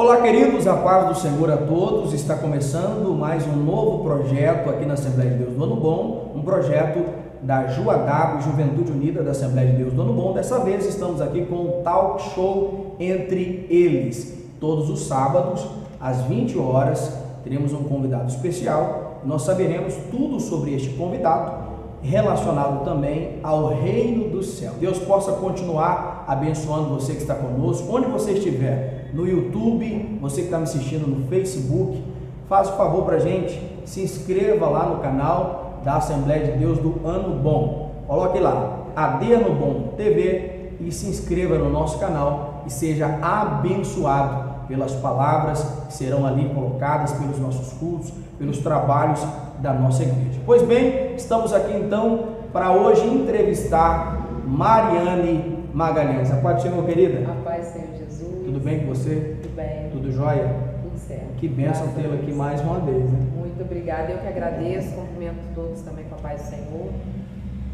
Olá, queridos, a paz do Senhor a todos. Está começando mais um novo projeto aqui na Assembleia de Deus do Ano Bom, um projeto da JUAW, Juventude Unida da Assembleia de Deus do Ano Bom. Dessa vez estamos aqui com um talk show entre eles. Todos os sábados, às 20 horas, teremos um convidado especial. Nós saberemos tudo sobre este convidado, relacionado também ao reino do céu. Deus possa continuar abençoando você que está conosco, onde você estiver, no YouTube, você que está me assistindo no Facebook, faça o favor para a gente, se inscreva lá no canal da Assembleia de Deus do Ano Bom. Coloque lá, AD Ano Bom TV, e se inscreva no nosso canal e seja abençoado pelas palavras que serão ali colocadas, pelos nossos cultos, pelos trabalhos da nossa igreja. Pois bem, estamos aqui então para hoje entrevistar Mariane Magalhães. A paz do Senhor, querida. A paz do Senhor Jesus. Tudo bem com você? Tudo bem. Tudo jóia? Tudo certo. Que bênção tê-la aqui mais uma vez, né? Muito obrigada, eu que agradeço, cumprimento todos também com a paz do Senhor.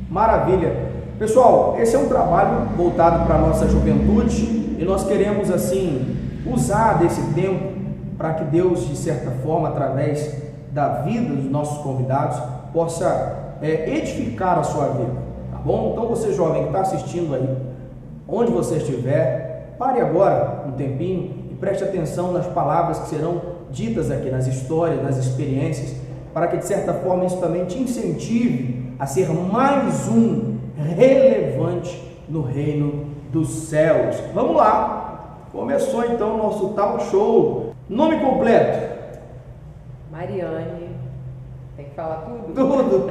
Maravilha. Pessoal, esse é um trabalho voltado para a nossa juventude e nós queremos assim usar desse tempo para que Deus, de certa forma, através da vida dos nossos convidados, possa edificar a sua vida, tá bom? Então você jovem que está assistindo aí, onde você estiver, pare agora um tempinho e preste atenção nas palavras que serão ditas aqui, nas histórias, nas experiências, para que de certa forma isso também te incentive a ser mais um relevante no reino dos céus. Vamos lá! Começou então o nosso talk show. Nome completo? Mariane, tem que falar tudo? Tudo.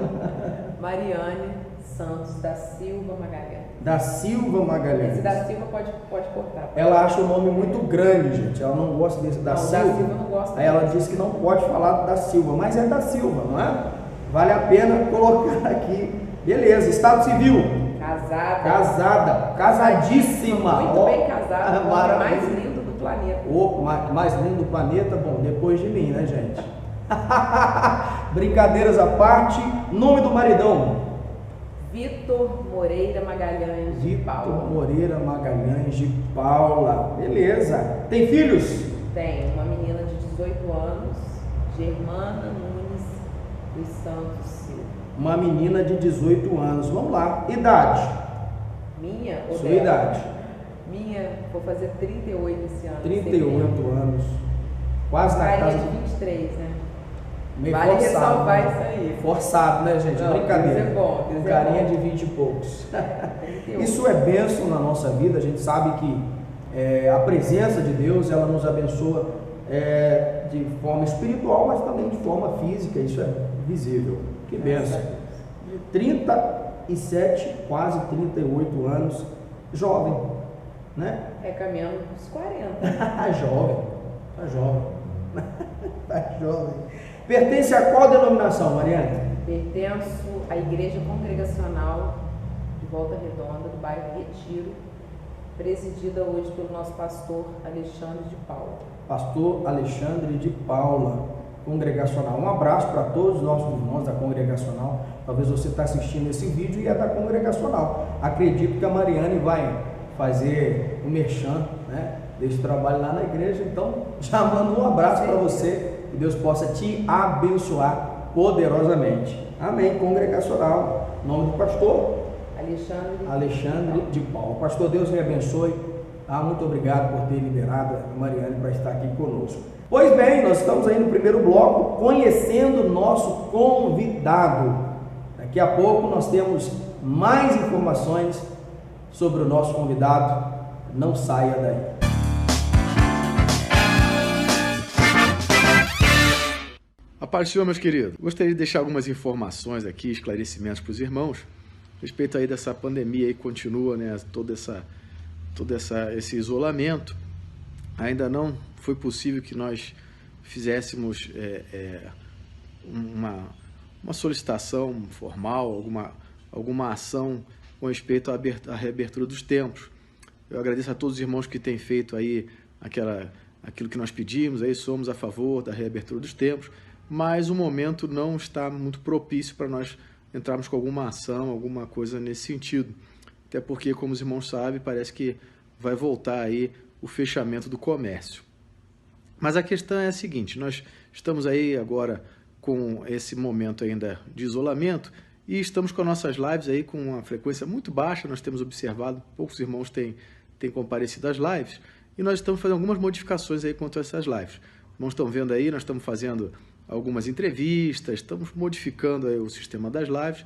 Mariane Santos da Silva Magalhães. Da Silva Magalhães. Esse da Silva pode cortar. Ela acha o nome muito grande, gente. Ela não gosta desse da Silva. Da Silva não gosta. Aí ela disse que não pode falar da Silva, mas é da Silva, não é? Vale a pena colocar aqui. Beleza, Estado Civil. Casada. Casada. Casadíssima. Muito bem casada. O homem mais Maravilha. lindo do planeta. O mais lindo do planeta, bom, depois de mim, né, gente? Brincadeiras à parte. Nome do maridão? Vitor Moreira Magalhães de Paula. Vitor Moreira Magalhães de Paula. Beleza. Tem filhos? Tem uma menina de 18 anos, Germana Nunes dos Santos Silva. Uma menina de 18 anos. Vamos lá. Idade? Minha ou Sua dela? idade? Minha, vou fazer 38 esse ano. 38 anos. Quase na Carinha casa. de 23, né? Meio Vale forçado, ressalvar né? isso aí. Forçado, né, gente? Não, Brincadeira. isso é bom, isso Um é carinha bom. de 20 e poucos. 38. Isso é bênção na nossa vida. A gente sabe que a presença de Deus, ela nos abençoa de forma espiritual, mas também de forma física. Isso é visível. Que bênção. 37, quase 38 anos. Jovem, né? Caminhando dos 40. Jovem. Tá jovem. Tá jovem. Pertence a qual denominação, Mariane? Pertenço à Igreja Congregacional de Volta Redonda, do bairro Retiro, presidida hoje pelo nosso pastor Alexandre de Paula. Pastor Alexandre de Paula, congregacional. Um abraço para todos os nossos irmãos da congregacional. Talvez você está assistindo esse vídeo e é da congregacional. Acredito que a Mariane vai fazer o merchan, né, desse trabalho lá na igreja. Então, já mando um abraço para você. Que Deus possa te abençoar poderosamente. Amém. Congregacional. Nome do pastor? Alexandre de Paula. Pastor, Deus me abençoe. Muito obrigado por ter liberado a Mariane para estar aqui conosco. Pois bem, nós estamos aí no primeiro bloco, conhecendo o nosso convidado. Daqui a pouco nós temos mais informações sobre o nosso convidado. Não saia daí. A paz do Senhor, meus queridos. Gostaria de deixar algumas informações aqui, esclarecimentos para os irmãos, a respeito aí dessa pandemia aí que continua, né, todo esse isolamento. Ainda não foi possível que nós fizéssemos uma solicitação formal, alguma ação com respeito à reabertura dos templos. Eu agradeço a todos os irmãos que têm feito aí aquilo que nós pedimos, aí somos a favor da reabertura dos templos, mas o momento não está muito propício para nós entrarmos com alguma ação, alguma coisa nesse sentido. Até porque, como os irmãos sabem, parece que vai voltar aí o fechamento do comércio. Mas a questão é a seguinte, nós estamos aí agora com esse momento ainda de isolamento e estamos com nossas lives aí com uma frequência muito baixa, nós temos observado, poucos irmãos têm comparecido às lives e nós estamos fazendo algumas modificações aí quanto a essas lives. Os irmãos estão vendo aí, nós estamos fazendo algumas entrevistas, estamos modificando aí o sistema das lives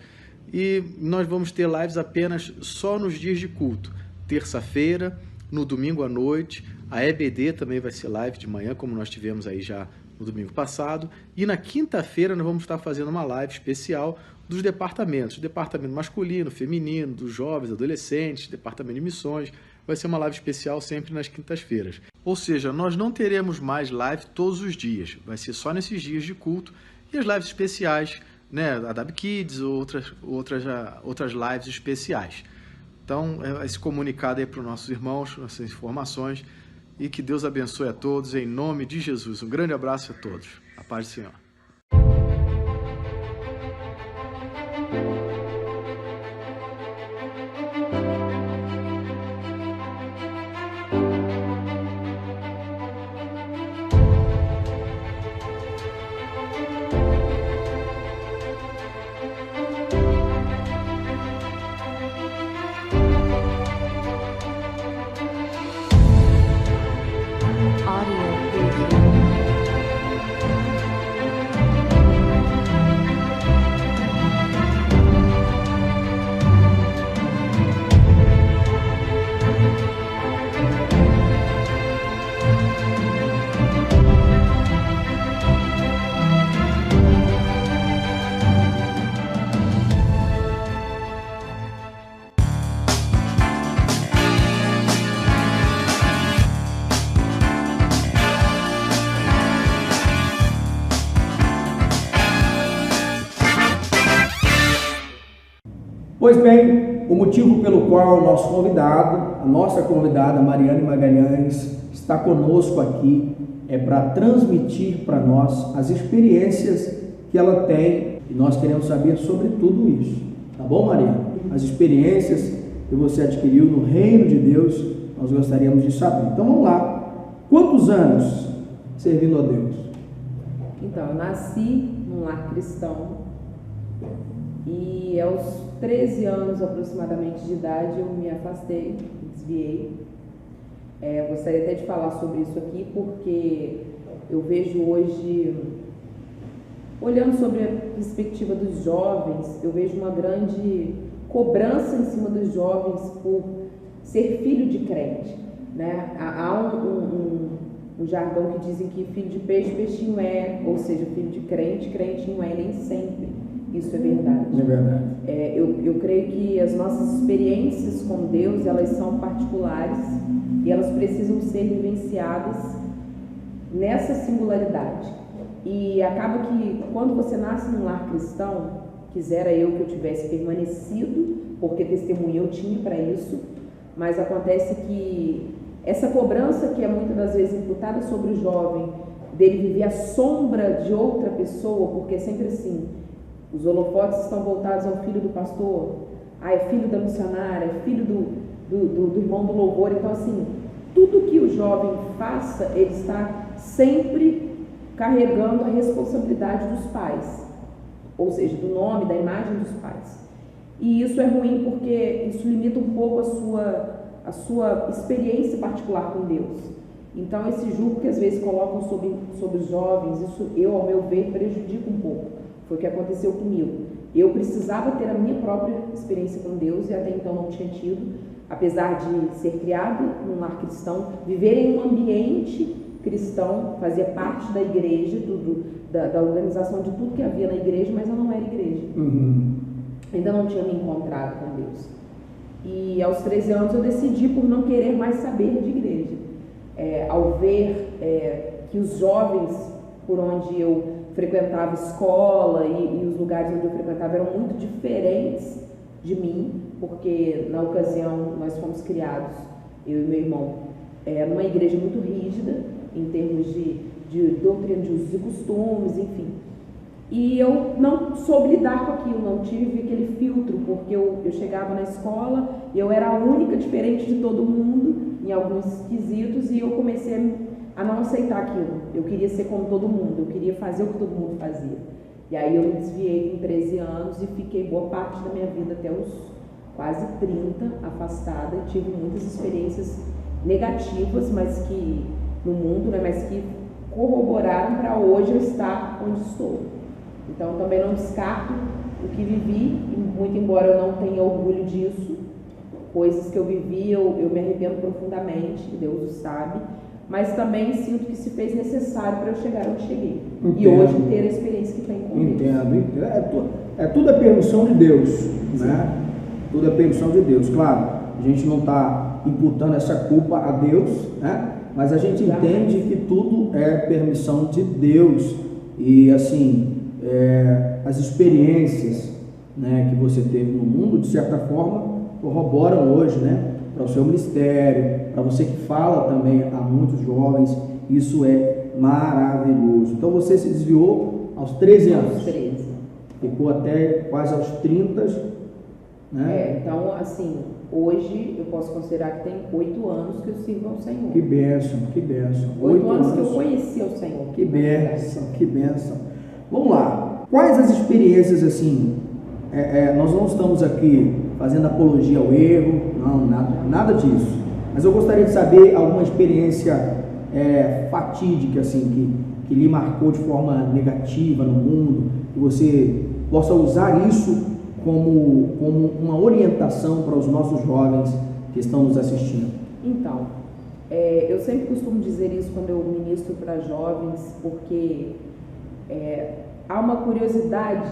e nós vamos ter lives apenas só nos dias de culto, terça-feira, no domingo à noite, a EBD também vai ser live de manhã, como nós tivemos aí já no domingo passado, e na quinta-feira nós vamos estar fazendo uma live especial dos departamentos, departamento masculino, feminino, dos jovens, adolescentes, departamento de missões, vai ser uma live especial sempre nas quintas-feiras. Ou seja, nós não teremos mais live todos os dias, vai ser só nesses dias de culto e as lives especiais, né, a W Kids ou outras lives especiais. Então, esse comunicado aí para os nossos irmãos, essas informações, e que Deus abençoe a todos, em nome de Jesus. Um grande abraço a todos. A paz do Senhor. Pois bem, o motivo pelo qual o nosso convidado, a nossa convidada Mariane Magalhães, está conosco aqui é para transmitir para nós as experiências que ela tem e nós queremos saber sobre tudo isso. Tá bom, Mariane? As experiências que você adquiriu no reino de Deus, nós gostaríamos de saber. Então vamos lá. Quantos anos servindo a Deus? Então, eu nasci num lar cristão e aos 13 anos aproximadamente de idade eu me afastei, me desviei. Gostaria até de falar sobre isso aqui porque eu vejo hoje, olhando sobre a perspectiva dos jovens, eu vejo uma grande cobrança em cima dos jovens por ser filho de crente, né? Há um jargão que dizem que filho de peixe, peixinho é, ou seja, filho de crente, crentinho é, nem sempre isso é verdade. É verdade. Eu creio que as nossas experiências com Deus, elas são particulares e elas precisam ser vivenciadas nessa singularidade. E acaba que quando você nasce num lar cristão, quisera eu que eu tivesse permanecido, porque testemunho eu tinha para isso, mas acontece que essa cobrança que é muitas das vezes imputada sobre o jovem, dele viver à sombra de outra pessoa, porque é sempre assim, os holofotes estão voltados ao filho do pastor, é filho da missionária, é filho do irmão do louvor. Então assim, tudo que o jovem faça, ele está sempre carregando a responsabilidade dos pais, ou seja, do nome, da imagem dos pais. E isso é ruim porque isso limita um pouco a sua experiência particular com Deus. Então esse julgo que às vezes colocam sobre os jovens, isso ao meu ver, prejudica um pouco. Foi o que aconteceu comigo. Eu precisava ter a minha própria experiência com Deus e até então não tinha tido, apesar de ser criado num lar cristão, viver em um ambiente cristão, fazia parte da igreja, da organização de tudo que havia na igreja, mas eu não era igreja. Ainda não tinha me encontrado com Deus. E aos 13 anos eu decidi por não querer mais saber de igreja. Ao ver que os jovens por onde eu frequentava escola e os lugares onde eu frequentava eram muito diferentes de mim, porque na ocasião nós fomos criados, eu e meu irmão, numa igreja muito rígida em termos de doutrina de usos e costumes, enfim. E eu não soube lidar com aquilo, não tive aquele filtro, porque eu chegava na escola e eu era a única diferente de todo mundo em alguns quesitos e eu comecei a não aceitar aquilo. Eu queria ser como todo mundo, eu queria fazer o que todo mundo fazia. E aí eu me desviei com 13 anos e fiquei boa parte da minha vida, até os quase 30, afastada. Tive muitas experiências negativas, mas que no mundo, né, mas que corroboraram para hoje eu estar onde estou. Então também não descarto o que vivi, e muito embora eu não tenha orgulho disso, coisas que eu vivi eu me arrependo profundamente, Deus o sabe, mas também sinto que se fez necessário para eu chegar onde cheguei. Entendo. E hoje ter a experiência que tem com Deus. Entendo. Tudo é permissão de Deus, né? Tudo é permissão de Deus. Claro, a gente não está imputando essa culpa a Deus, né? Mas a gente entende que tudo é permissão de Deus. E assim, as experiências, né, que você teve no mundo, de certa forma, corroboram hoje, né, para o seu ministério, para você que fala também a muitos jovens. Isso é maravilhoso. Então você se desviou aos 13 anos. Aos 13. Ficou até quase aos 30, né? Então, assim, hoje eu posso considerar que tem 8 anos que eu sirvo ao Senhor. Que bênção, que bênção. 8 anos que eu conheci o Senhor. Que bênção, que bênção. Vamos lá. Quais as experiências, assim, nós não estamos aqui fazendo apologia ao erro, não, nada disso. Mas eu gostaria de saber alguma experiência fatídica, assim, que lhe marcou de forma negativa no mundo, que você possa usar isso como uma orientação para os nossos jovens que estão nos assistindo. Então, eu sempre costumo dizer isso quando eu ministro para jovens, porque há uma curiosidade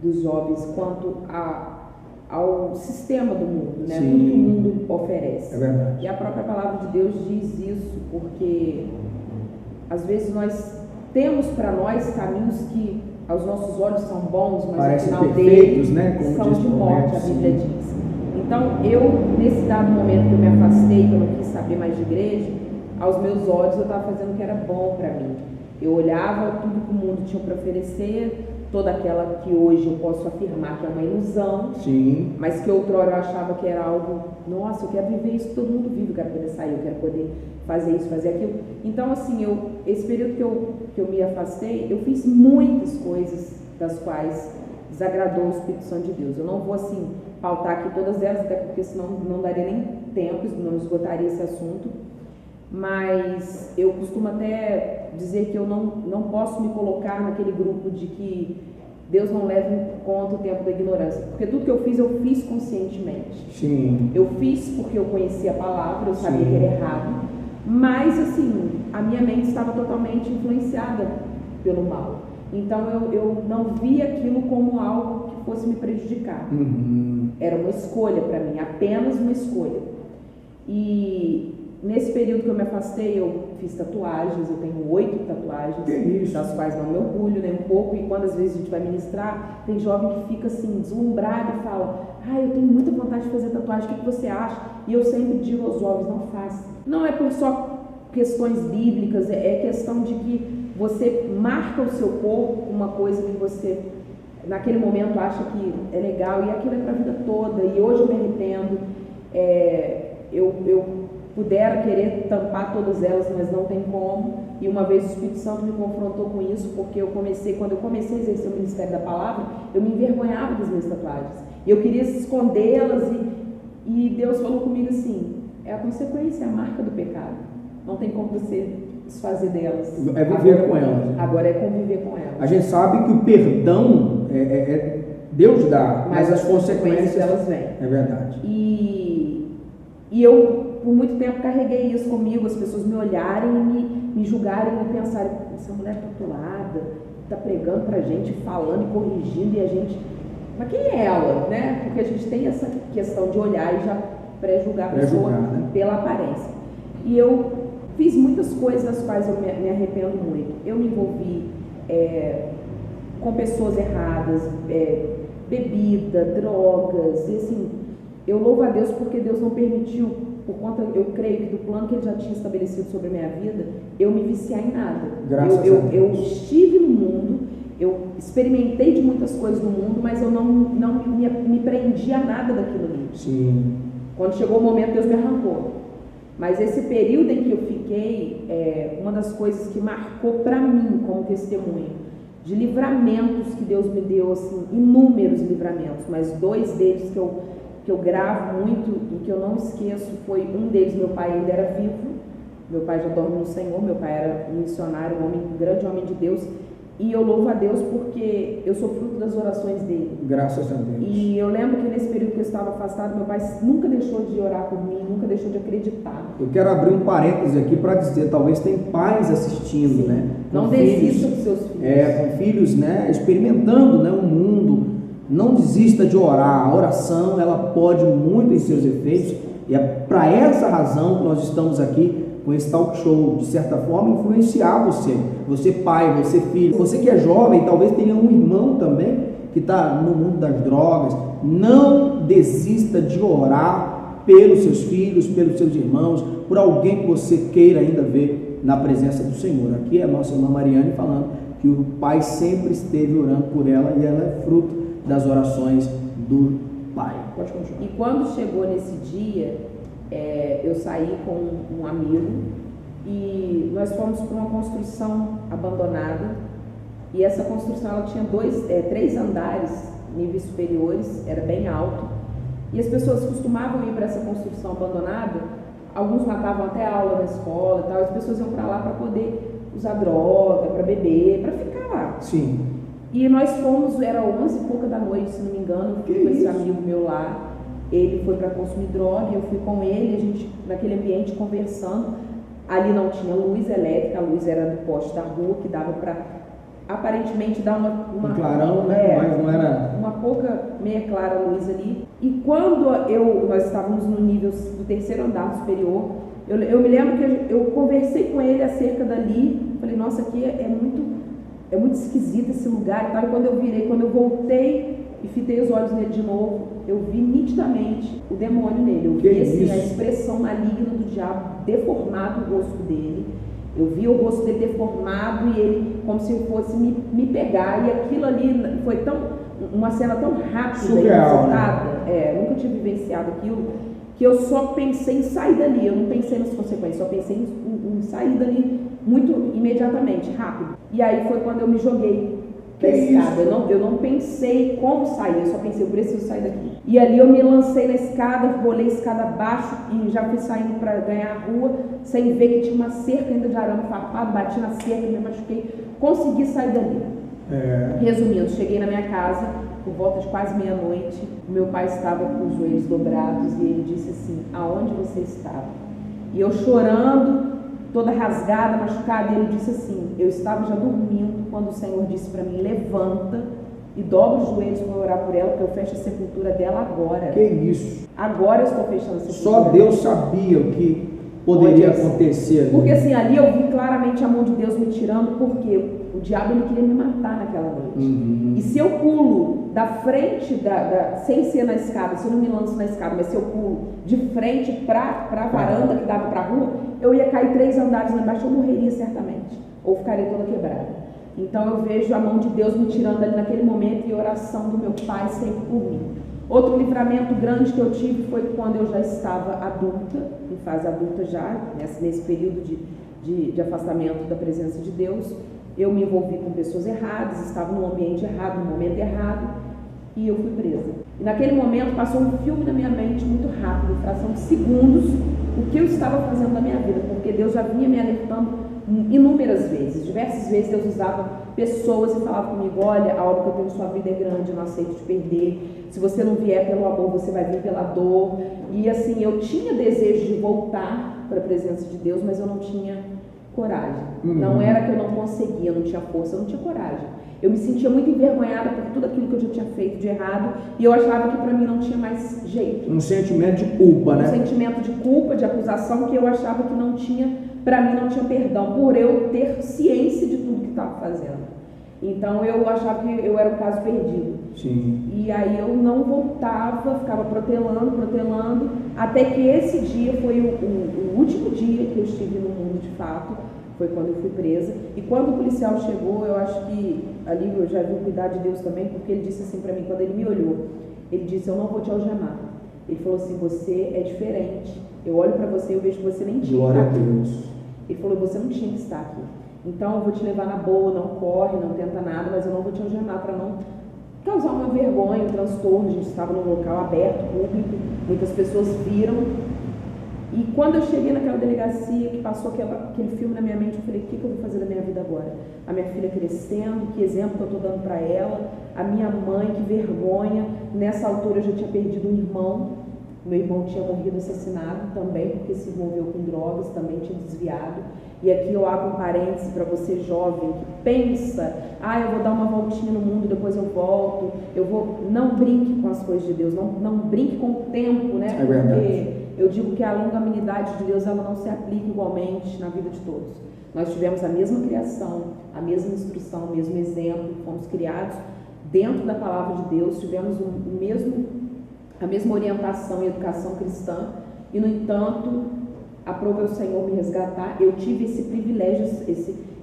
dos jovens quanto ao sistema do mundo, né? Tudo que o mundo oferece. É verdade. E a própria palavra de Deus diz isso, porque às vezes nós temos para nós caminhos que aos nossos olhos são bons, mas parecem no final perfeitos, deles, né? Como são diz de o morte, provérbio, a Bíblia diz. Então, eu, nesse dado momento que eu me afastei, que eu não quis saber mais de igreja, aos meus olhos eu estava fazendo o que era bom para mim. Eu olhava tudo que o mundo tinha para oferecer, toda aquela que hoje eu posso afirmar que é uma ilusão, Sim. mas que outrora eu achava que era algo, nossa, eu quero viver isso que todo mundo vive, eu quero poder sair, eu quero poder fazer isso, fazer aquilo. Então, assim, esse período que eu me afastei, eu fiz muitas coisas das quais desagradou o Espírito Santo de Deus. Eu não vou, assim, pautar aqui todas elas, até porque senão não daria nem tempo, não esgotaria esse assunto, mas eu costumo até dizer que eu não posso me colocar naquele grupo de que Deus não leva em conta o tempo da ignorância, porque tudo que eu fiz conscientemente. Sim. Eu fiz porque eu conhecia a palavra, eu sabia que era errado, mas assim, a minha mente estava totalmente influenciada pelo mal. Então eu não via aquilo como algo que fosse me prejudicar. Uhum. Era uma escolha para mim, apenas uma escolha. E nesse período que eu me afastei, eu fiz tatuagens, eu tenho 8 tatuagens, das quais não me orgulho nem um pouco, e quando às vezes a gente vai ministrar, tem jovem que fica assim, deslumbrado e fala, eu tenho muita vontade de fazer tatuagem, o que você acha? E eu sempre digo aos jovens, não faça. Não é por só questões bíblicas, é questão de que você marca o seu corpo, uma coisa que você naquele momento acha que é legal, e aquilo é para a vida toda, e hoje eu me arrependo, eu pudera querer tampar todas elas, mas não tem como. E uma vez o Espírito Santo me confrontou com isso, porque quando eu comecei a exercer o ministério da palavra, eu me envergonhava das minhas tatuagens. E eu queria escondê-las, e Deus falou comigo assim, é a consequência, é a marca do pecado. Não tem como você desfazer delas. É viver com elas. Agora é conviver com elas. A gente sabe que o perdão Deus dá, mas as consequências elas vêm. É verdade. E eu por muito tempo carreguei isso comigo, as pessoas me olharem e me julgarem e pensarem, essa mulher tatuada, tá pregando pra gente, falando e corrigindo, e a gente... Mas quem é ela, né? Porque a gente tem essa questão de olhar e já pré-julgar a pessoa, né? Pela aparência. E eu fiz muitas coisas das quais eu me arrependo muito. Eu me envolvi com pessoas erradas, bebida, drogas, e assim, eu louvo a Deus porque Deus não permitiu, por conta, eu creio que do plano que Ele já tinha estabelecido sobre a minha vida, eu me viciar em nada. Graças a Deus. Eu estive no mundo, eu experimentei de muitas coisas no mundo, mas eu não me prendi a nada daquilo ali. Sim. Quando chegou o momento, Deus me arrancou. Mas esse período em que identifiquei uma das coisas que marcou para mim como testemunho, de livramentos que Deus me deu, assim, inúmeros livramentos, mas 2 deles que eu gravo muito e que eu não esqueço, foi um deles, meu pai ainda era vivo, meu pai já dorme no Senhor, meu pai era um missionário, um grande homem de Deus, e eu louvo a Deus porque eu sou fruto das orações dele. Graças a Deus. E eu lembro que nesse período que eu estava afastado, meu pai nunca deixou de orar por mim, nunca deixou de acreditar. Eu quero abrir um parêntese aqui para dizer, talvez tem pais assistindo, Sim. né? Não desista dos seus filhos. Com filhos, né? Experimentando, né? O mundo. Não desista de orar. A oração, ela pode muito em seus efeitos. E é para essa razão que nós estamos aqui com esse talk show, de certa forma, influenciar você. Você pai, você filho. Você que é jovem, talvez tenha um irmão também que está no mundo das drogas. Não desista de orar pelos seus filhos, pelos seus irmãos, por alguém que você queira ainda ver na presença do Senhor. Aqui é a nossa irmã Mariane falando que o pai sempre esteve orando por ela e ela é fruto das orações do pai. Pode continuar. E quando chegou nesse dia, eu saí com um amigo e nós fomos para uma construção abandonada, e essa construção ela tinha 3 andares, níveis superiores, era bem alto, e as pessoas costumavam ir para essa construção abandonada, alguns matavam até aula na escola e tal, as pessoas iam para lá para poder usar droga, para beber, para ficar lá. Sim. E nós fomos, era 11 e pouca da noite, se não me engano, eu fui com esse amigo meu lá. Ele foi para consumir droga, eu fui com ele, a gente naquele ambiente conversando. Ali não tinha luz elétrica, a luz era do poste da rua, que dava para aparentemente dar uma clarão, né? Mas não era uma pouca meia clara luz ali. E quando nós estávamos no nível do 3º andar superior, eu me lembro que eu conversei com ele acerca dali. Falei, nossa, aqui é muito esquisito esse lugar e tal. E quando eu voltei e fitei os olhos nele de novo, eu vi nitidamente o demônio nele. Eu vi assim, a expressão maligna do diabo, deformado o rosto dele. Eu vi o rosto dele deformado e ele como se fosse me pegar. E aquilo ali foi uma cena tão rápida, surreal, né? Nunca tinha vivenciado aquilo, que eu só pensei em sair dali. Eu não pensei nas consequências, só pensei em sair dali muito imediatamente, rápido. E aí foi quando eu me joguei da escada. Eu não pensei como sair, eu só pensei, eu preciso sair daqui. E ali eu me lancei na escada, rolei a escada abaixo e já fui saindo para ganhar a rua, sem ver que tinha uma cerca ainda de arame farpado, bati na cerca, me machuquei, consegui sair dali. Resumindo, cheguei na minha casa por volta de quase meia-noite, meu pai estava com os joelhos dobrados e ele disse assim, aonde você estava? E eu chorando, toda rasgada, machucada, e ele disse assim, eu estava já dormindo quando o Senhor disse para mim, levanta e dobra os joelhos para orar por ela, porque eu fecho a sepultura dela agora. Que isso? Agora eu estou fechando a sepultura. Só Deus sabia o que poderia acontecer ali. Porque assim, ali eu vi claramente a mão de Deus me tirando, porque o diabo ele queria me matar naquela noite. E se eu pulo da frente, sem ser na escada, se eu não me lanço na escada, mas se eu pulo de frente para a varanda que dava para a rua, eu ia cair 3 andares lá embaixo, eu morreria certamente, ou ficaria toda quebrada. Então eu vejo a mão de Deus me tirando ali naquele momento e a oração do meu pai sempre por mim. Outro livramento grande que eu tive foi quando eu já estava adulta, em fase adulta já, nesse período de afastamento da presença de Deus. Eu me envolvi com pessoas erradas, estava num ambiente errado, no momento errado, e eu fui presa. E naquele momento passou um filme na minha mente muito rápido, em fração de segundos, o que eu estava fazendo na minha vida, porque Deus já vinha me alertando inúmeras vezes, diversas vezes Deus usava pessoas e falava comigo, olha, a obra que eu tenho em sua vida é grande, eu não aceito te perder, se você não vier pelo amor, você vai vir pela dor. E assim, eu tinha desejo de voltar para a presença de Deus, mas eu não tinha coragem. Não era que eu não conseguia, eu não tinha força, eu não tinha coragem. Eu me sentia muito envergonhada por tudo aquilo que eu já tinha feito de errado e eu achava que para mim não tinha mais jeito. Um sentimento de culpa, né? Um sentimento de culpa, de acusação, que eu achava que não tinha, para mim não tinha perdão, por eu ter ciência de tudo que estava fazendo. Então eu achava que eu era um caso perdido. Sim. E aí eu não voltava, ficava protelando, até que esse dia foi o último dia que eu estive no mundo de fato, foi quando eu fui presa. E quando o policial chegou, eu acho que ali eu já vi o cuidado de Deus também, porque ele disse assim para mim, quando ele me olhou, ele disse, eu não vou te algemar. Ele falou assim, você é diferente. Eu olho para você e eu vejo que você nem tinha. Glória a Deus. Ele falou, você não tinha que estar aqui. Então eu vou te levar na boa, não corre, não tenta nada, mas eu não vou te algemar para não causar uma vergonha, um transtorno. A gente estava num local aberto, público, muitas pessoas viram. E quando eu cheguei naquela delegacia, que passou aquele filme na minha mente, eu falei, o que eu vou fazer da minha vida agora? A minha filha crescendo, que exemplo que eu estou dando para ela, a minha mãe, que vergonha. Nessa altura eu já tinha perdido um irmão, meu irmão tinha morrido assassinado também, porque se envolveu com drogas, também tinha desviado. E aqui eu abro um parêntese para você jovem que pensa, eu vou dar uma voltinha no mundo, depois eu volto, não brinque com as coisas de Deus, não brinque com o tempo, né? É verdade. Porque eu digo que a longanimidade de Deus, ela não se aplica igualmente na vida de todos. Nós tivemos a mesma criação, a mesma instrução, o mesmo exemplo, fomos criados dentro da palavra de Deus, tivemos a mesma orientação e educação cristã, e no entanto, aprove o Senhor me resgatar. Eu tive esse privilégio,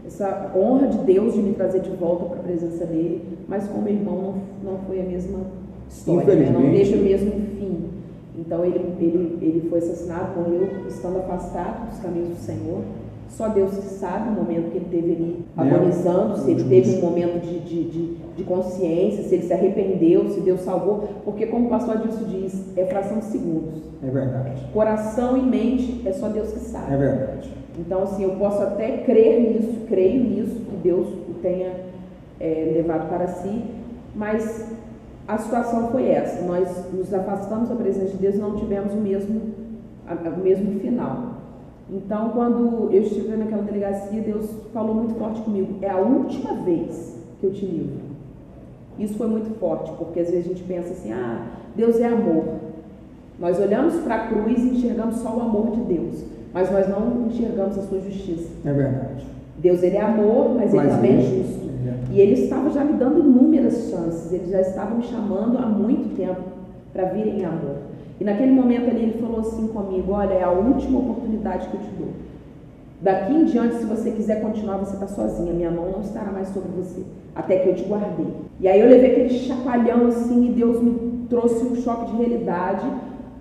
essa honra de Deus de me trazer de volta para a presença dele, mas com meu irmão não foi a mesma história, né? Não teve o mesmo fim. Então ele foi assassinado, morreu estando afastado dos caminhos do Senhor. Só Deus que sabe o momento que ele teve ali agonizando, se ele teve um momento de consciência, se ele se arrependeu, se Deus salvou, porque como o pastor Adilson diz, é fração de segundos. É verdade. Coração e mente é só Deus que sabe. É verdade. Então assim, eu posso até creio nisso, que Deus o tenha levado para si, mas a situação foi essa, nós nos afastamos da presença de Deus e não tivemos o mesmo final. Então, quando eu estive naquela delegacia, Deus falou muito forte comigo, é a última vez que eu te livro. Isso foi muito forte, porque às vezes a gente pensa assim, Deus é amor. Nós olhamos para a cruz e enxergamos só o amor de Deus, mas nós não enxergamos a sua justiça. É verdade. Deus, ele é amor, mas ele também é justo. E ele estava já me dando inúmeras chances, ele já estava me chamando há muito tempo para vir em amor. E naquele momento ali ele falou assim comigo, olha, é a última oportunidade que eu te dou. Daqui em diante, se você quiser continuar, você está sozinha, minha mão não estará mais sobre você, até que eu te guardei. E aí eu levei aquele chacoalhão assim e Deus me trouxe um choque de realidade.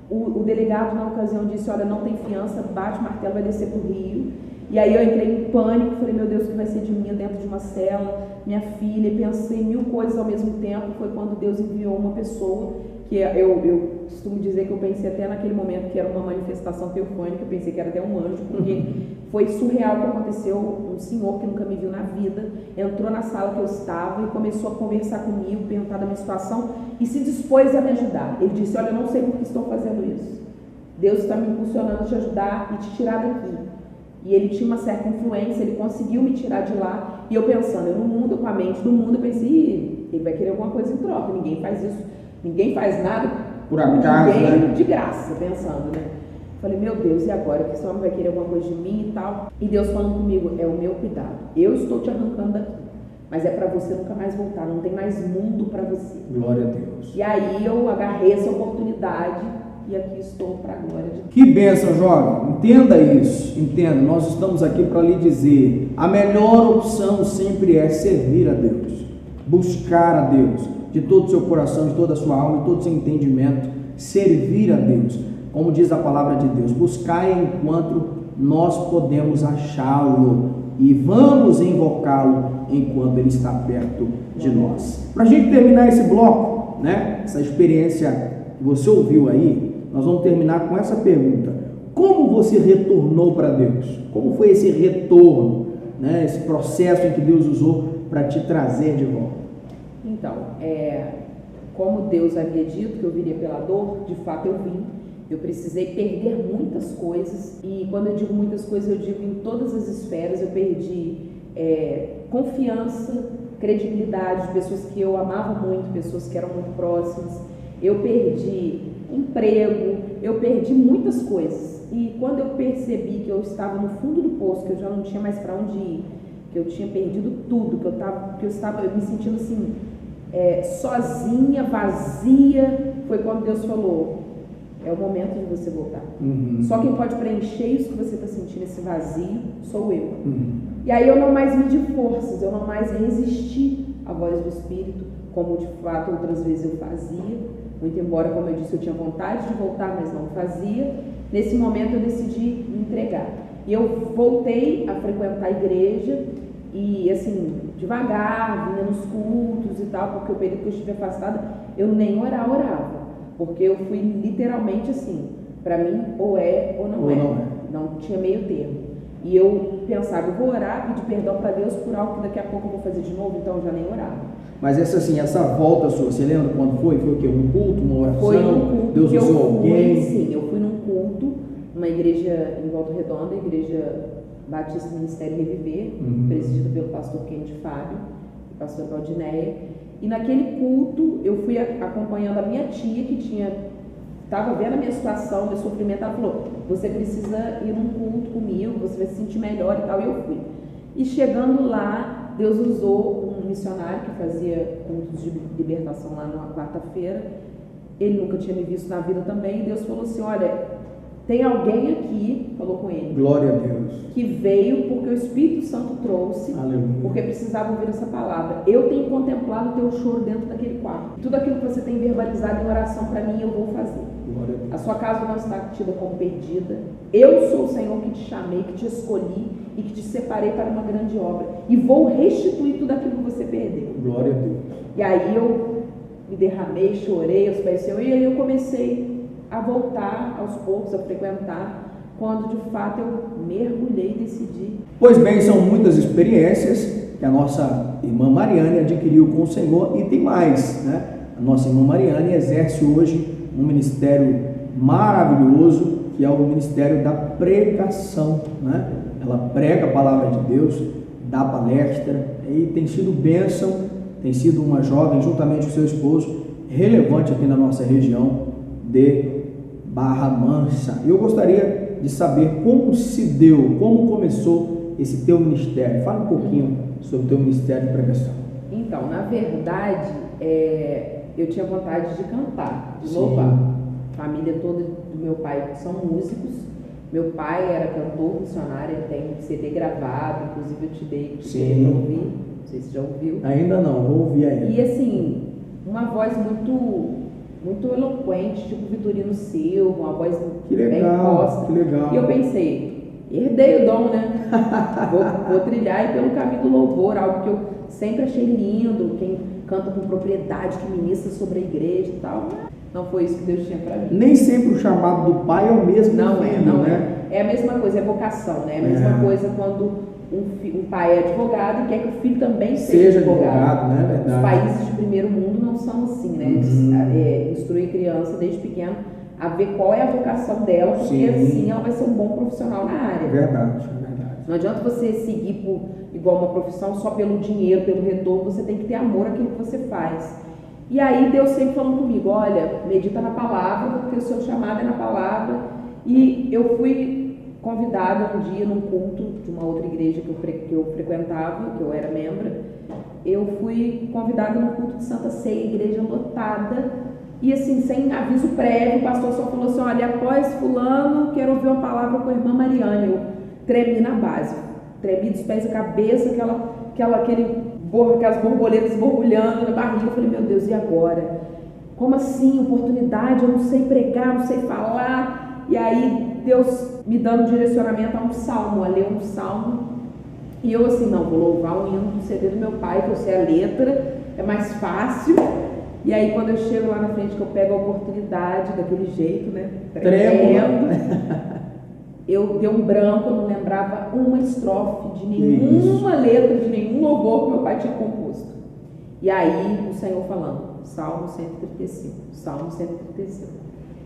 O delegado na ocasião disse, olha, não tem fiança, bate o martelo, vai descer para o Rio. E aí eu entrei em pânico, falei, meu Deus, o que vai ser de mim dentro de uma cela, minha filha, pensei mil coisas ao mesmo tempo. Foi quando Deus enviou uma pessoa, que eu costumo dizer que eu pensei até naquele momento que era uma manifestação teofânica, eu pensei que era até um anjo, porque foi surreal o que aconteceu. Um senhor que nunca me viu na vida, entrou na sala que eu estava e começou a conversar comigo, perguntar da minha situação e se dispôs a me ajudar. Ele disse, olha, eu não sei por que estou fazendo isso, Deus está me impulsionando a te ajudar e te tirar daqui. E ele tinha uma certa influência, ele conseguiu me tirar de lá. E eu pensando, no mundo, com a mente do mundo, eu pensei, ele vai querer alguma coisa em troca. Ninguém faz isso, ninguém faz nada por acaso, ninguém, né? De graça, pensando, né? Falei, meu Deus, e agora? Que esse homem vai querer alguma coisa de mim e tal? E Deus falando comigo, é o meu cuidado. Eu estou te arrancando daqui, mas é para você nunca mais voltar, não tem mais mundo para você. Glória a Deus. E aí eu agarrei essa oportunidade e aqui estou para a glória de Deus. Que bênção, jovem. Entenda isso, entenda. Nós estamos aqui para lhe dizer, a melhor opção sempre é servir a Deus, buscar a Deus, de todo o seu coração, de toda a sua alma, de todo o seu entendimento, servir a Deus. Como diz a palavra de Deus, buscai enquanto nós podemos achá-lo e vamos invocá-lo enquanto ele está perto de nós. Para a gente terminar esse bloco, né, essa experiência que você ouviu aí, nós vamos terminar com essa pergunta: como você retornou para Deus? Como foi esse retorno, né, esse processo em que Deus usou para te trazer de volta? Então, como Deus havia dito que eu viria pela dor, de fato eu vim. Eu precisei perder muitas coisas, e quando eu digo muitas coisas, eu digo em todas as esferas. Eu perdi confiança, credibilidade de pessoas que eu amava muito, pessoas que eram muito próximas. Eu perdi emprego, eu perdi muitas coisas. E quando eu percebi que eu estava no fundo do poço, que eu já não tinha mais para onde ir, que eu tinha perdido tudo, que eu estava me sentindo assim, sozinha, vazia, foi quando Deus falou: é o momento de você voltar. Só quem pode preencher isso que você está sentindo, esse vazio, sou eu. E aí eu não mais medi forças, eu não mais resisti à voz do Espírito, como de fato outras vezes eu fazia. Muito embora, como eu disse, eu tinha vontade de voltar, mas não fazia. Nesse momento eu decidi me entregar. E eu voltei a frequentar a igreja e, assim, devagar, vinha nos cultos e tal, porque o período que eu estive afastada, eu nem orava. Porque eu fui literalmente assim, para mim, ou é ou não é. Não tinha meio termo. E eu pensava, eu vou orar, pedir perdão para Deus por algo que daqui a pouco eu vou fazer de novo, então eu já nem orava. Mas essa volta sua, você lembra quando foi? Foi o quê? Um culto, uma oração? Foi um culto. Deus usou alguém? Sim, eu fui num culto, numa igreja em Volta Redonda, Igreja Batista Ministério Reviver, presidida pelo pastor Kennedy Fábio e pastor Claudineia. E naquele culto eu fui acompanhando a minha tia, que estava vendo a minha situação, meu sofrimento. Ela falou, você precisa ir num culto comigo, você vai se sentir melhor e tal. E eu fui. E chegando lá, Deus usou um missionário que fazia cultos de libertação lá na quarta-feira. Ele nunca tinha me visto na vida também. E Deus falou assim, olha, tem alguém aqui, falou com ele. Glória a Deus. Que veio porque o Espírito Santo trouxe. Aleluia. Porque precisava ouvir essa palavra. Eu tenho contemplado o teu choro dentro daquele quarto. Tudo aquilo que você tem verbalizado em oração para mim, eu vou fazer. Glória a Deus. A sua casa não está tida como perdida. Eu sou o Senhor que te chamei, que te escolhi e que te separei para uma grande obra. E vou restituir tudo aquilo que você perdeu. Glória a Deus. E aí eu me derramei, chorei aos pés do Senhor. E aí eu comecei a voltar aos poucos, a frequentar, quando de fato eu mergulhei e decidi. Pois bem, são muitas experiências que a nossa irmã Mariane adquiriu com o Senhor, e tem mais, né? A nossa irmã Mariane exerce hoje um ministério maravilhoso, que é o ministério da pregação, né? Ela prega a palavra de Deus, dá palestra, e tem sido bênção, tem sido uma jovem, juntamente com seu esposo, relevante aqui na nossa região de Barra Mansa. Eu gostaria de saber como se deu, como começou esse teu ministério. Fala um pouquinho sobre o teu ministério de pregação. Então, na verdade, eu tinha vontade de cantar, de louvar. A família toda do meu pai são músicos. Meu pai era cantor missionário, ele tem CD gravado, inclusive eu te dei para ouvir, não sei se já ouviu. Ainda não, vou ouvir ainda. E assim, uma voz muito eloquente, tipo Vitorino Silva, uma voz bem posta. Que legal. E eu pensei, herdei o dom, né? vou trilhar pelo caminho do louvor, algo que eu sempre achei lindo, quem canta com propriedade, que ministra sobre a igreja e tal. Não foi isso que Deus tinha para mim. Nem sempre o chamado do pai é o mesmo. Não né? É a mesma coisa, é vocação, né? É a mesma coisa quando um pai é advogado e quer que o filho também seja advogado, né? Verdade. Os países de primeiro mundo não são assim, né? Eles instruem criança desde pequeno a ver qual é a vocação dela, porque assim ela vai ser um bom profissional na área. Verdade. Não adianta você seguir igual uma profissão só pelo dinheiro, pelo retorno, você tem que ter amor àquilo que você faz. E aí Deus sempre falando comigo, olha, medita na palavra, porque o seu chamado é na palavra. E eu fui convidada um dia num culto de uma outra igreja que eu frequentava, que eu era membro. Eu fui convidada num culto de Santa Ceia, igreja lotada, e assim, sem aviso prévio, o pastor só falou assim, olha, após fulano, quero ouvir uma palavra com a irmã Mariane. Eu tremi na base, tremi dos pés à cabeça, aquelas borboletas borbulhando na barriga. Eu falei, meu Deus, e agora? Como assim? Oportunidade, eu não sei pregar, não sei falar. E aí Deus me dando direcionamento a um salmo, a ler um salmo. E eu assim, não, vou louvar um hino do CD do meu pai, que eu sei a letra, é mais fácil. E aí quando eu chego lá na frente, que eu pego a oportunidade daquele jeito, né? Tremendo. Eu dei um branco, eu não lembrava uma estrofe de nenhuma letra, de nenhum louvor que meu pai tinha composto. E aí o Senhor falando, Salmo 135, Salmo 135.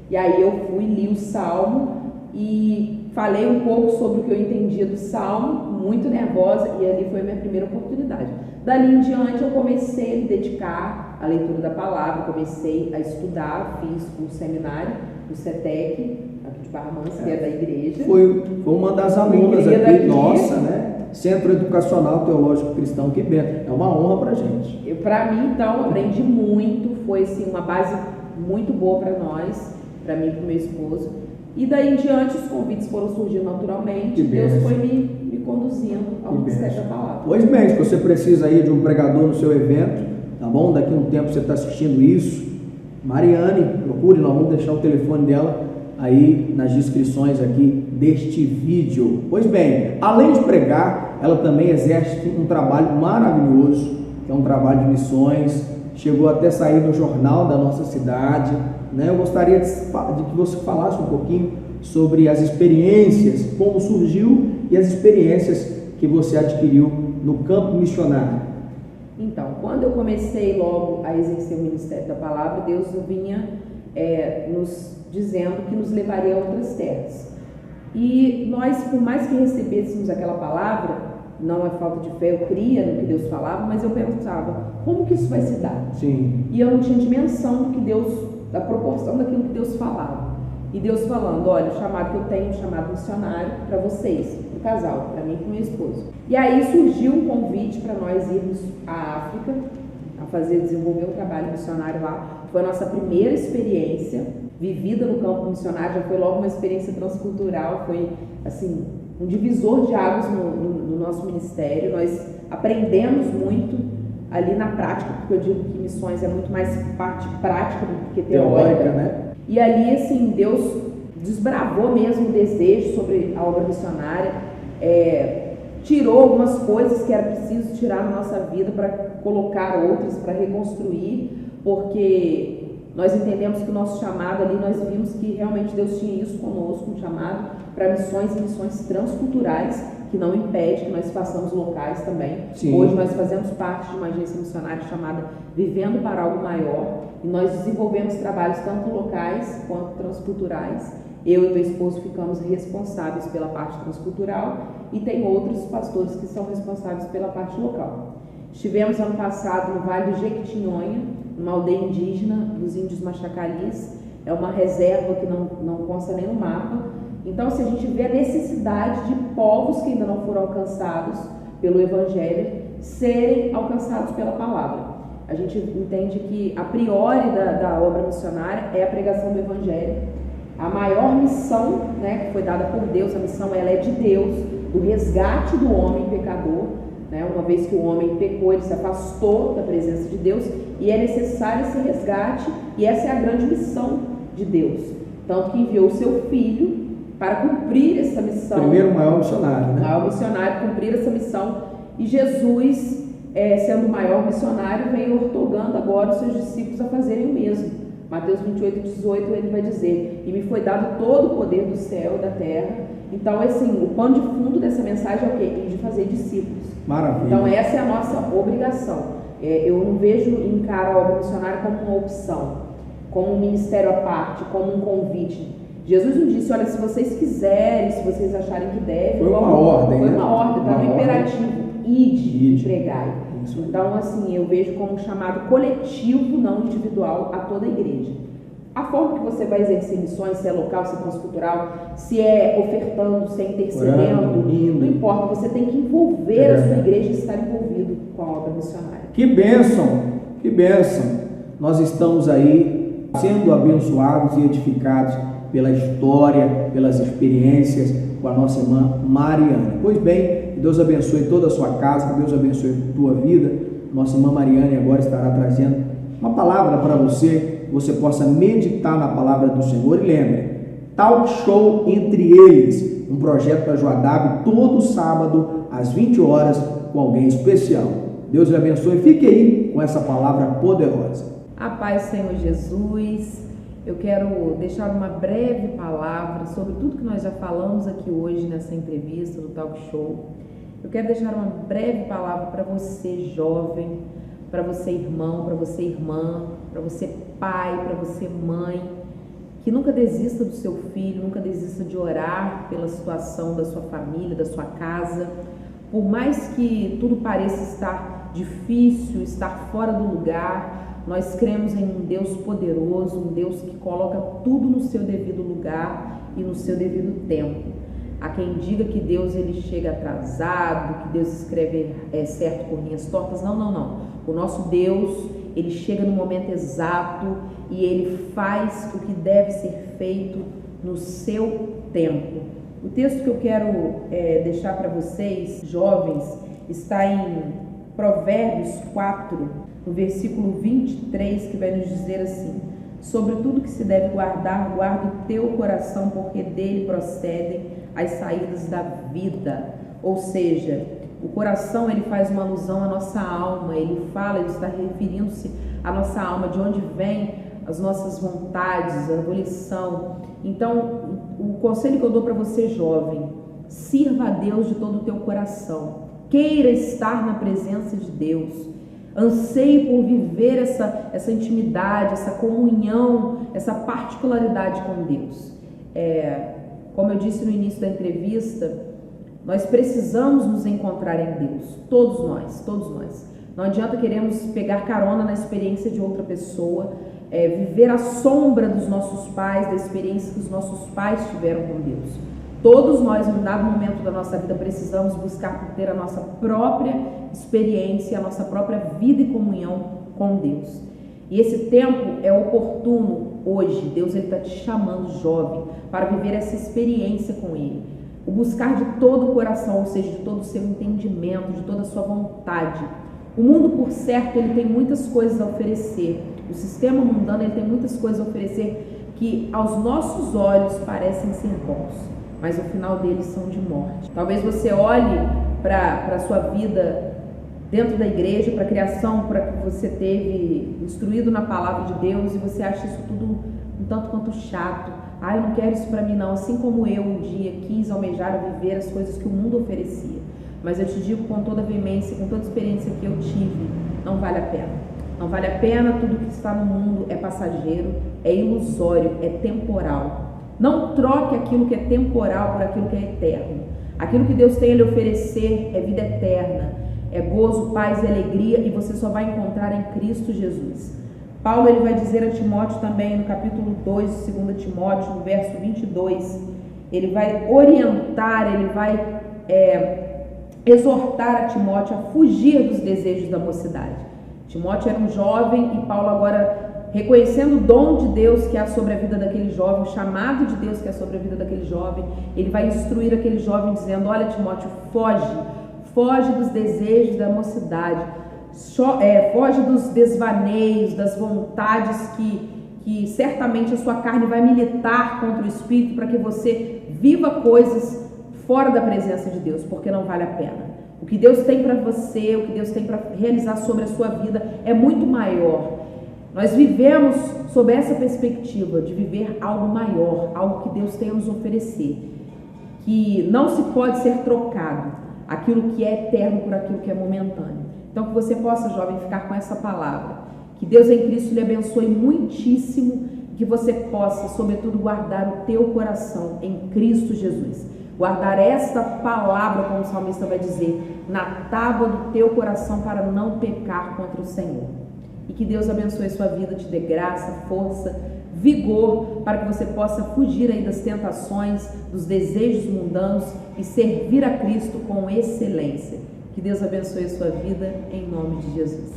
E aí eu fui, li o Salmo e falei um pouco sobre o que eu entendia do Salmo, muito nervosa, e ali foi a minha primeira oportunidade. Dali em diante eu comecei a me dedicar à leitura da palavra, comecei a estudar, fiz um seminário, o CETEC, aqui de Barra Mansa, que é da igreja. Foi uma das alunas aqui, nossa, né? Centro Educacional Teológico Cristão que Bento. É uma honra pra gente. Para mim, então, aprendi muito, foi assim, uma base muito boa para nós, para mim e para o meu esposo. E daí em diante os convites foram surgindo naturalmente, Deus foi me conduzindo ao ministério da palavra. Pois bem, se você precisa aí de um pregador no seu evento, tá bom? Daqui a um tempo você está assistindo isso, Mariane, procure, nós vamos deixar o telefone dela aí nas descrições aqui deste vídeo. Pois bem, além de pregar, ela também exerce um trabalho maravilhoso, que é um trabalho de missões, chegou até sair no jornal da nossa cidade, né? Eu gostaria de que você falasse um pouquinho sobre as experiências, como surgiu e as experiências que você adquiriu no campo missionário. Então, quando eu comecei logo a exercer o ministério da palavra, Deus vinha nos dizendo que nos levaria a outras terras. E nós, por mais que recebêssemos aquela palavra, não é falta de fé, eu cria no que Deus falava, mas eu pensava, como que isso vai se dar? Sim. E eu não tinha dimensão do que Deus, da proporção daquilo que Deus falava. E Deus falando, olha, o chamado que eu tenho, o chamado missionário para vocês, para o casal, para mim e para o meu esposo. E aí surgiu um convite para nós irmos à África, a desenvolver um trabalho missionário lá. Foi a nossa primeira experiência vivida no campo missionário, já foi logo uma experiência transcultural, foi assim, um divisor de águas no nosso ministério. Nós aprendemos muito ali na prática, porque eu digo que missões é muito mais parte prática do que teórica, né? E ali, assim, Deus desbravou mesmo o desejo sobre a obra missionária, tirou algumas coisas que era preciso tirar na nossa vida para colocar outras, para reconstruir, porque nós entendemos que o nosso chamado ali, nós vimos que realmente Deus tinha isso conosco, um chamado para missões e missões transculturais, que não impede que nós façamos locais também. Sim. Hoje nós fazemos parte de uma agência missionária chamada Vivendo para Algo Maior, e nós desenvolvemos trabalhos tanto locais quanto transculturais. Eu e meu esposo ficamos responsáveis pela parte transcultural e tem outros pastores que são responsáveis pela parte local. Estivemos ano passado no Vale do Jequitinhonha, numa aldeia indígena dos índios Machacalis. É uma reserva que não consta nem no mapa. Então, se a gente vê a necessidade de povos que ainda não foram alcançados pelo Evangelho serem alcançados pela palavra. A gente entende que a priori da obra missionária é a pregação do Evangelho. A maior missão, né, que foi dada por Deus, a missão ela é de Deus, do resgate do homem pecador, né? Uma vez que o homem pecou, ele se afastou da presença de Deus e é necessário esse resgate, e essa é a grande missão de Deus. Tanto que enviou o seu Filho para cumprir essa missão. Primeiro maior missionário, né? Maior missionário, cumprir essa missão. E Jesus, sendo o maior missionário, vem ortogando agora os seus discípulos a fazerem o mesmo. Mateus 28:18, ele vai dizer, e me foi dado todo o poder do céu e da terra. Então, assim, o pano de fundo dessa mensagem é o quê? De fazer discípulos. Maravilha. Então, essa é a nossa obrigação. Eu não vejo encarar a obra missionária como uma opção, como um ministério à parte, como um convite. Jesus não disse, olha, se vocês quiserem, se vocês acharem que devem... Foi uma ordem, Foi né? uma ordem, está no imperativo. Ide, pregai. Isso. Então, assim, eu vejo como um chamado coletivo, não individual, a toda a igreja. A forma que você vai exercer missões, se é local, se é transcultural, se é ofertando, se é intercedendo, não importa, você tem que envolver a sua igreja e estar envolvido com a obra missionária. Que bênção, que bênção. Nós estamos aí sendo abençoados e edificados pela história, pelas experiências com a nossa irmã Mariane. Pois bem, que Deus abençoe toda a sua casa, que Deus abençoe a tua vida. Nossa irmã Mariane agora estará trazendo uma palavra para você, que você possa meditar na palavra do Senhor. E lembre, Talk Show Entre Eles, um projeto da Joadab, todo sábado às 20 horas, com alguém especial. Deus lhe abençoe. Fique aí com essa palavra poderosa. A paz, Senhor Jesus. Eu quero deixar uma breve palavra sobre tudo que nós já falamos aqui hoje nessa entrevista do Talk Show. Eu quero deixar uma breve palavra para você, jovem, para você, irmão, para você, irmã, para você, pai, para você, mãe, que nunca desista do seu filho, nunca desista de orar pela situação da sua família, da sua casa. Por mais que tudo pareça estar difícil, estar fora do lugar, nós cremos em um Deus poderoso, um Deus que coloca tudo no seu devido lugar e no seu devido tempo. Há quem diga que Deus ele chega atrasado, que Deus escreve certo por linhas tortas. Não. O nosso Deus, ele chega no momento exato e ele faz o que deve ser feito no seu tempo. O texto que eu quero deixar para vocês, jovens, está em Provérbios 4, no versículo 23, que vai nos dizer assim: Sobre tudo que se deve guardar, guarda o teu coração, porque dele procedem as saídas da vida. Ou seja, o coração, ele faz uma alusão à nossa alma, ele está referindo-se à nossa alma, de onde vem as nossas vontades, a volição. Então, o conselho que eu dou para você, jovem, sirva a Deus de todo o teu coração, queira estar na presença de Deus, anseie por viver essa intimidade, essa comunhão, essa particularidade com Deus. Como eu disse no início da entrevista, nós precisamos nos encontrar em Deus, todos nós. Não adianta queremos pegar carona na experiência de outra pessoa, viver à sombra dos nossos pais, da experiência que os nossos pais tiveram com Deus. Todos nós, em um dado momento da nossa vida, precisamos buscar por ter a nossa própria experiência, a nossa própria vida e comunhão com Deus. E esse tempo é oportuno hoje. Deus está te chamando, jovem, para viver essa experiência com Ele. O buscar de todo o coração, ou seja, de todo o seu entendimento, de toda a sua vontade. O mundo, por certo, ele tem muitas coisas a oferecer. O sistema mundano, ele tem muitas coisas a oferecer que aos nossos olhos parecem ser bons, mas o final deles são de morte. Talvez você olhe para a sua vida dentro da igreja, para a criação, para que você teve instruído na palavra de Deus, e você acha isso tudo um tanto quanto chato. Eu não quero isso para mim não, assim como eu um dia quis almejar viver as coisas que o mundo oferecia. Mas eu te digo com toda a veemência, com toda a experiência que eu tive, não vale a pena. Não vale a pena, tudo que está no mundo é passageiro, é ilusório, é temporal. Não troque aquilo que é temporal por aquilo que é eterno. Aquilo que Deus tem a lhe oferecer é vida eterna, é gozo, paz e alegria, e você só vai encontrar em Cristo Jesus. Paulo, ele vai dizer a Timóteo também, no capítulo 2 de 2 Timóteo, no verso 22, ele vai orientar, ele vai exortar a Timóteo a fugir dos desejos da mocidade. Timóteo era um jovem e Paulo agora, reconhecendo o dom de Deus que há sobre a vida daquele jovem, o chamado de Deus que há sobre a vida daquele jovem, ele vai instruir aquele jovem dizendo: olha, Timóteo, foge dos desejos da mocidade, foge dos desvaneios, das vontades que certamente a sua carne vai militar contra o Espírito, para que você viva coisas fora da presença de Deus, porque não vale a pena. O que Deus tem para você, o que Deus tem para realizar sobre a sua vida é muito maior. Nós vivemos sob essa perspectiva de viver algo maior, algo que Deus tem a nos oferecer, que não se pode ser trocado, aquilo que é eterno por aquilo que é momentâneo. Então, que você possa, jovem, ficar com essa palavra, que Deus em Cristo lhe abençoe muitíssimo, que você possa, sobretudo, guardar o teu coração em Cristo Jesus. Guardar esta palavra, como o salmista vai dizer, na tábua do teu coração, para não pecar contra o Senhor. E que Deus abençoe sua vida, te dê graça, força, vigor, para que você possa fugir aí das tentações, dos desejos mundanos e servir a Cristo com excelência. Que Deus abençoe sua vida, em nome de Jesus.